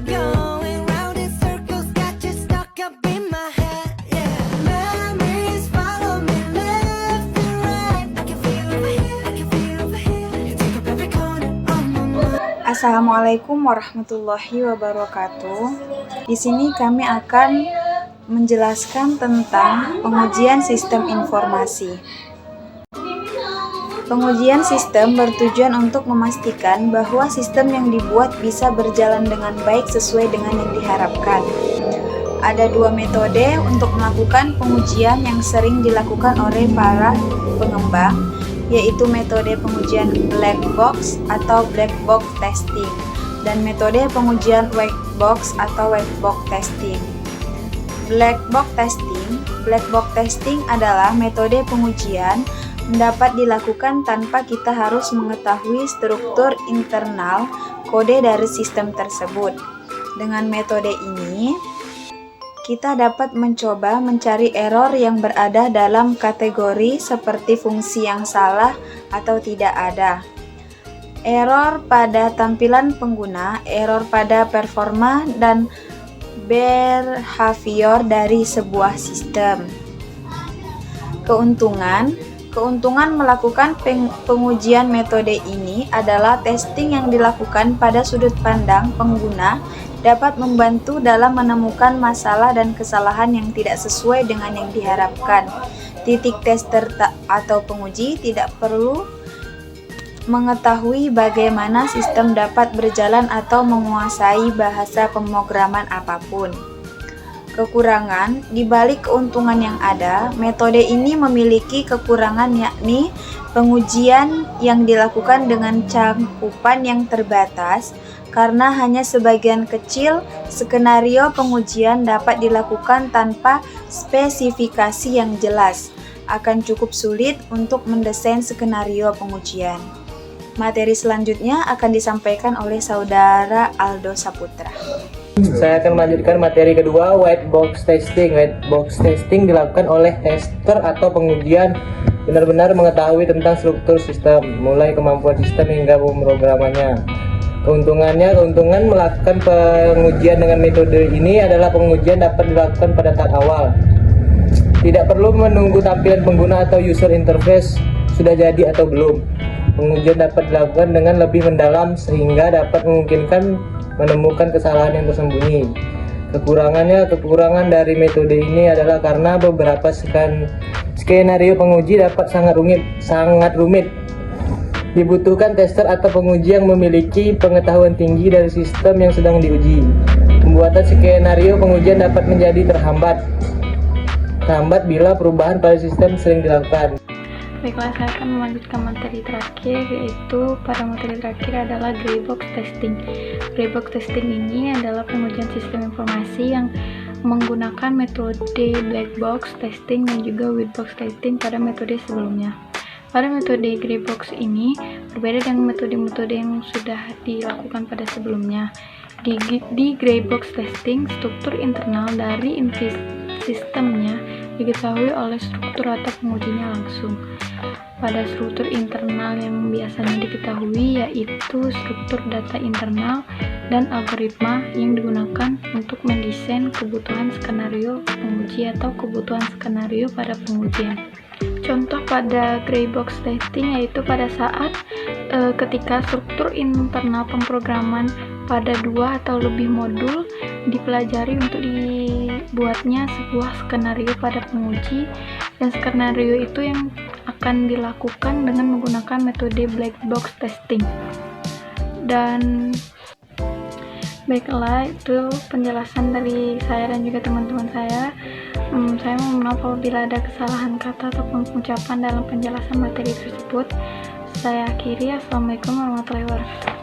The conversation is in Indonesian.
going round in circles, got you stuck up in my head. Yeah, memories follow me left and right. I can feel over here, I can feel over here. You take up every corner of my mind. Assalamualaikum warahmatullahi wabarakatuh. Di sini kami akan menjelaskan tentang pengujian sistem informasi. Pengujian sistem bertujuan untuk memastikan bahwa sistem yang dibuat bisa berjalan dengan baik sesuai dengan yang diharapkan. Ada dua metode untuk melakukan pengujian yang sering dilakukan oleh para pengembang, yaitu metode pengujian black box atau black box testing dan metode pengujian white box atau white box testing. Black box testing adalah metode pengujian dapat dilakukan tanpa kita harus mengetahui struktur internal kode dari sistem tersebut. Dengan metode ini, kita dapat mencoba mencari error yang berada dalam kategori seperti fungsi yang salah atau tidak ada, error pada tampilan pengguna, error pada performa, dan behavior dari sebuah sistem. Keuntungan melakukan pengujian metode ini adalah testing yang dilakukan pada sudut pandang pengguna dapat membantu dalam menemukan masalah dan kesalahan yang tidak sesuai dengan yang diharapkan. Titik tester atau penguji tidak perlu mengetahui bagaimana sistem dapat berjalan atau menguasai bahasa pemrograman apapun. Kekurangan, di balik keuntungan yang ada, metode ini memiliki kekurangan, yakni pengujian yang dilakukan dengan cakupan yang terbatas karena hanya sebagian kecil skenario pengujian dapat dilakukan tanpa spesifikasi yang jelas. Akan cukup sulit untuk mendesain skenario pengujian. Materi selanjutnya akan disampaikan oleh Saudara Aldo Saputra. Saya akan melanjutkan materi kedua, white box testing. White box testing dilakukan oleh tester atau pengujian benar-benar mengetahui tentang struktur sistem, mulai kemampuan sistem hingga pemrogramannya. Keuntungan melakukan pengujian dengan metode ini adalah pengujian dapat dilakukan pada tahap awal. Tidak perlu menunggu tampilan pengguna atau user interface sudah jadi atau belum. Pengujian dapat dilakukan dengan lebih mendalam sehingga dapat memungkinkan menemukan kesalahan yang tersembunyi. Kekurangan dari metode ini adalah karena beberapa skenario penguji dapat sangat rumit. Dibutuhkan tester atau penguji yang memiliki pengetahuan tinggi dari sistem yang sedang diuji. Pembuatan skenario pengujian dapat menjadi terhambat bila perubahan pada sistem sering dilakukan. Baiklah, saya akan melanjutkan materi terakhir, yaitu pada materi terakhir adalah gray box testing. Gray box testing ini adalah pengujian sistem informasi yang menggunakan metode black box testing dan juga white box testing pada metode sebelumnya. Pada metode gray box ini berbeda dengan metode-metode yang sudah dilakukan pada sebelumnya. Di gray box testing, struktur internal dari sistemnya diketahui oleh struktur atau pengujinya langsung. Pada struktur internal yang biasanya diketahui yaitu struktur data internal dan algoritma yang digunakan untuk mendesain kebutuhan skenario penguji atau kebutuhan skenario pada pengujian. Contoh pada gray box testing yaitu pada saat ketika struktur internal pemrograman pada 2 atau lebih modul dipelajari untuk dibuatnya sebuah skenario pada penguji, dan skenario itu yang akan dilakukan dengan menggunakan metode black box testing. Dan baiklah, itu penjelasan dari saya dan juga teman-teman saya. Saya mohon maaf apabila ada kesalahan kata atau pengucapan dalam penjelasan materi tersebut. Saya akhiri. Assalamualaikum warahmatullahi wabarakatuh.